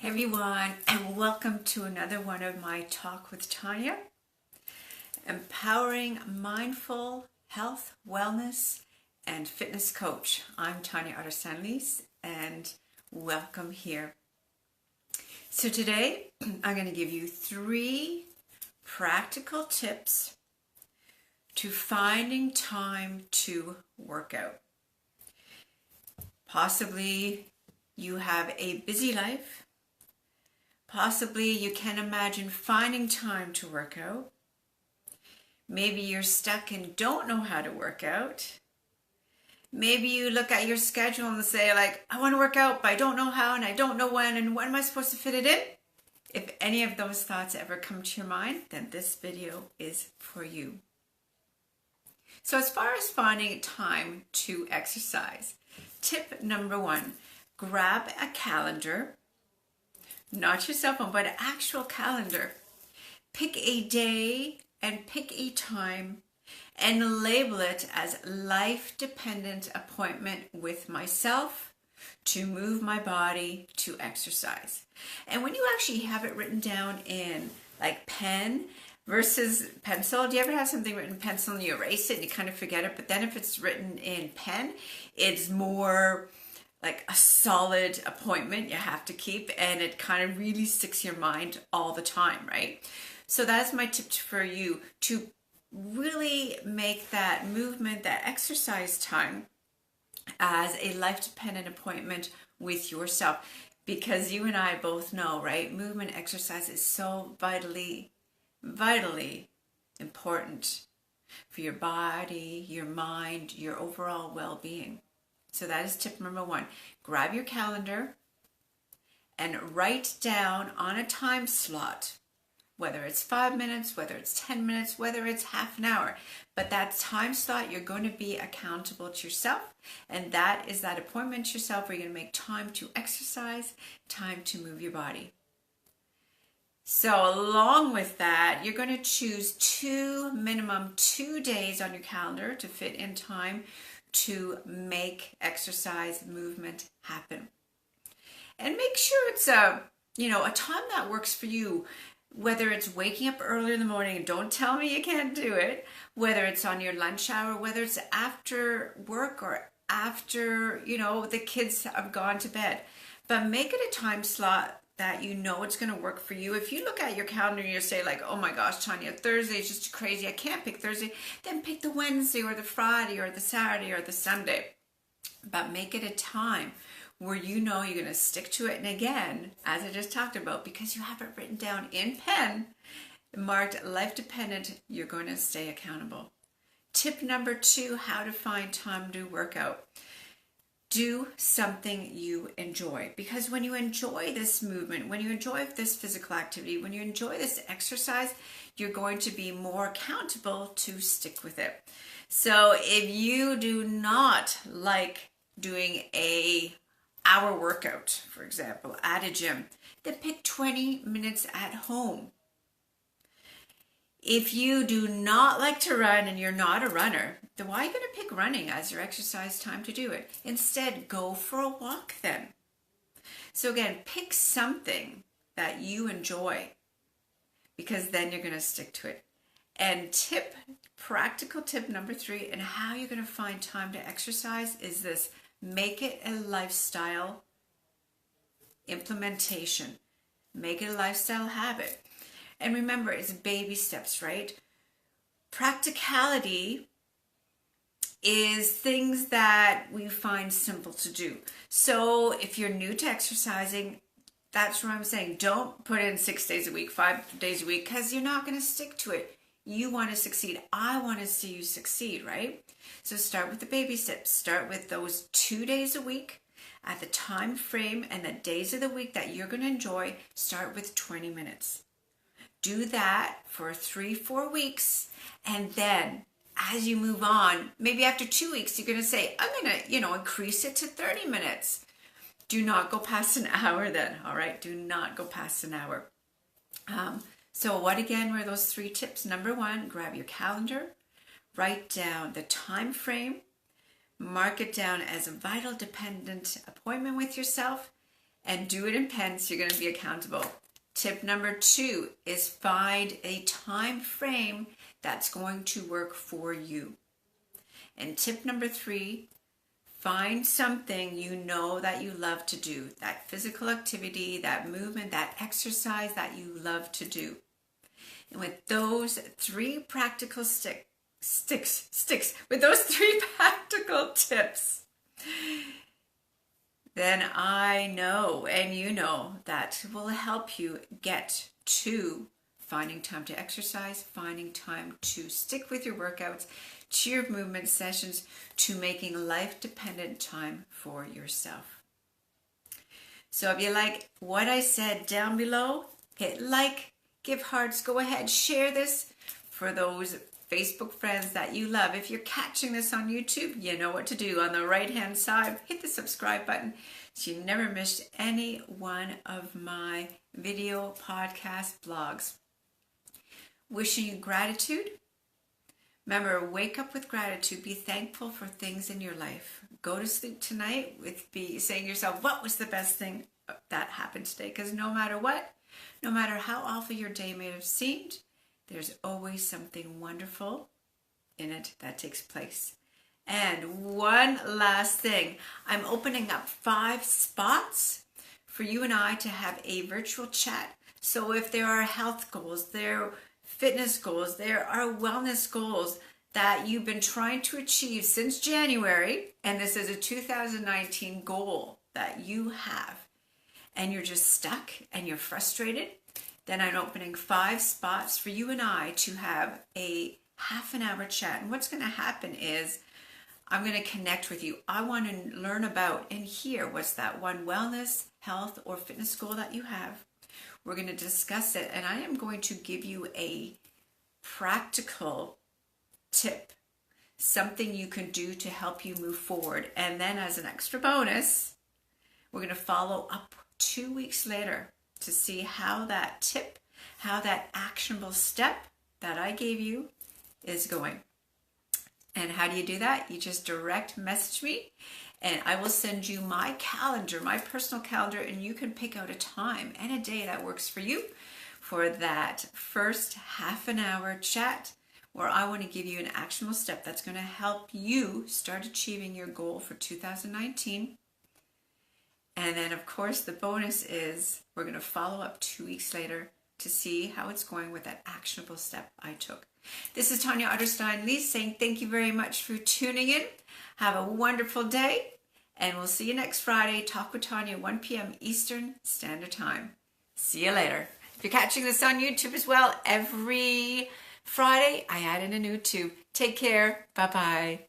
Hey everyone, and welcome to another one of my Talk with Tanya, empowering mindful health, wellness, and fitness coach. I'm Tanya Otterstein-Liehs, and welcome here. So today, I'm going to give you 3 practical tips to finding time to work out. Possibly you have a busy life. Possibly you can't imagine finding time to work out. Maybe you're stuck and don't know how to work out. Maybe you look at your schedule and say, like, I want to work out, but I don't know how and I don't know when, and when am I supposed to fit it in? If any of those thoughts ever come to your mind, then this video is for you. So as far as finding time to exercise, tip number 1, grab a calendar. Not your cell phone, but an actual calendar. Pick a day and pick a time and label it as life-dependent appointment with myself to move my body to exercise. And when you actually have it written down in like pen versus pencil, do you ever have something written in pencil and you erase it and you kind of forget it? But then if it's written in pen, it's more like a solid appointment you have to keep, and it kind of really sticks in your mind all the time, right? So that's my tip for you, to really make that movement, that exercise time as a life-dependent appointment with yourself, because you and I both know, right? Movement, exercise is so vitally important for your body, your mind, your overall well-being. So that is tip number 1. Grab your calendar and write down on a time slot, whether it's 5 minutes, whether it's 10 minutes, whether it's half an hour. But that time slot, you're going to be accountable to yourself. And that is that appointment to yourself where you're going to make time to exercise, time to move your body. So along with that, you're going to choose minimum 2 days on your calendar to fit in time to make exercise movement happen. And make sure it's a time that works for you, whether it's waking up early in the morning, and don't tell me you can't do it, whether it's on your lunch hour, whether it's after work or after, the kids have gone to bed. But make it a time slot that you know it's going to work for you. If you look at your calendar and you say like, oh my gosh, Tanya, Thursday is just crazy, I can't pick Thursday, then pick the Wednesday or the Friday or the Saturday or the Sunday. But make it a time where you know you're going to stick to it. And again, as I just talked about, because you have it written down in pen, marked life dependent, you're going to stay accountable. Tip number 2, how to find time to work out. Do something you enjoy, because when you enjoy this movement, when you enjoy this physical activity, when you enjoy this exercise, you're going to be more accountable to stick with it. So if you do not like doing a hour workout, for example, at a gym, then pick 20 minutes at home. If you do not like to run and you're not a runner, then why are you going to pick running as your exercise time to do it? Instead, go for a walk then. So again, pick something that you enjoy, because then you're going to stick to it. And practical tip number 3, and how you're going to find time to exercise is this: make it a lifestyle implementation. Make it a lifestyle habit. And remember, it's baby steps, right? Practicality is things that we find simple to do. So if you're new to exercising, that's what I'm saying. Don't put in 6 days a week, 5 days a week, because you're not going to stick to it. You want to succeed. I want to see you succeed, right? So start with the baby steps. Start with those 2 days a week at the time frame and the days of the week that you're going to enjoy. Start with 20 minutes. Do that for 3-4 weeks, and then as you move on, maybe after 2 weeks, you're going to say, I'm going to, increase it to 30 minutes. Do not go past an hour then, all right? Do not go past an hour. So what again were those 3 tips? Number 1, grab your calendar, write down the time frame, mark it down as a vital dependent appointment with yourself, and do it in pen so you're going to be accountable. Tip number 2 is find a time frame that's going to work for you. And tip number 3, find something you know that you love to do, that physical activity, that movement, that exercise that you love to do. And with those 3 practical with those 3 practical tips, then I know and you know that will help you get to finding time to exercise, finding time to stick with your workouts, to your movement sessions, to making life-dependent time for yourself. So if you like what I said down below, hit like, give hearts, go ahead, share this for those Facebook friends that you love. If you're catching this on YouTube, you know what to do. On the right-hand side, hit the subscribe button so you never miss any one of my video, podcast, blogs. Wishing you gratitude. Remember, wake up with gratitude. Be thankful for things in your life. Go to sleep tonight with saying to yourself, what was the best thing that happened today? Because no matter what, no matter how awful your day may have seemed, there's always something wonderful in it that takes place. And one last thing, I'm opening up 5 spots for you and I to have a virtual chat. So if there are health goals, there are fitness goals, there are wellness goals that you've been trying to achieve since January, and this is a 2019 goal that you have, and you're just stuck and you're frustrated, then I'm opening 5 spots for you and I to have a half an hour chat. And what's going to happen is I'm going to connect with you. I want to learn about and hear what's that one wellness, health, or fitness goal that you have. We're going to discuss it, and I am going to give you a practical tip, something you can do to help you move forward. And then as an extra bonus, we're going to follow up 2 weeks later to see how that tip, how that actionable step that I gave you is going. And how do you do that? You just direct message me, and I will send you my calendar, my personal calendar, and you can pick out a time and a day that works for you for that first half an hour chat where I want to give you an actionable step that's going to help you start achieving your goal for 2019. And then, of course, the bonus is we're going to follow up 2 weeks later to see how it's going with that actionable step I took. This is Tanya Otterstein-Liehs saying thank you very much for tuning in. Have a wonderful day, and we'll see you next Friday. Talk with Tanya, 1 p.m. Eastern Standard Time. See you later. If you're catching this on YouTube as well, every Friday I add in a new tube. Take care. Bye-bye.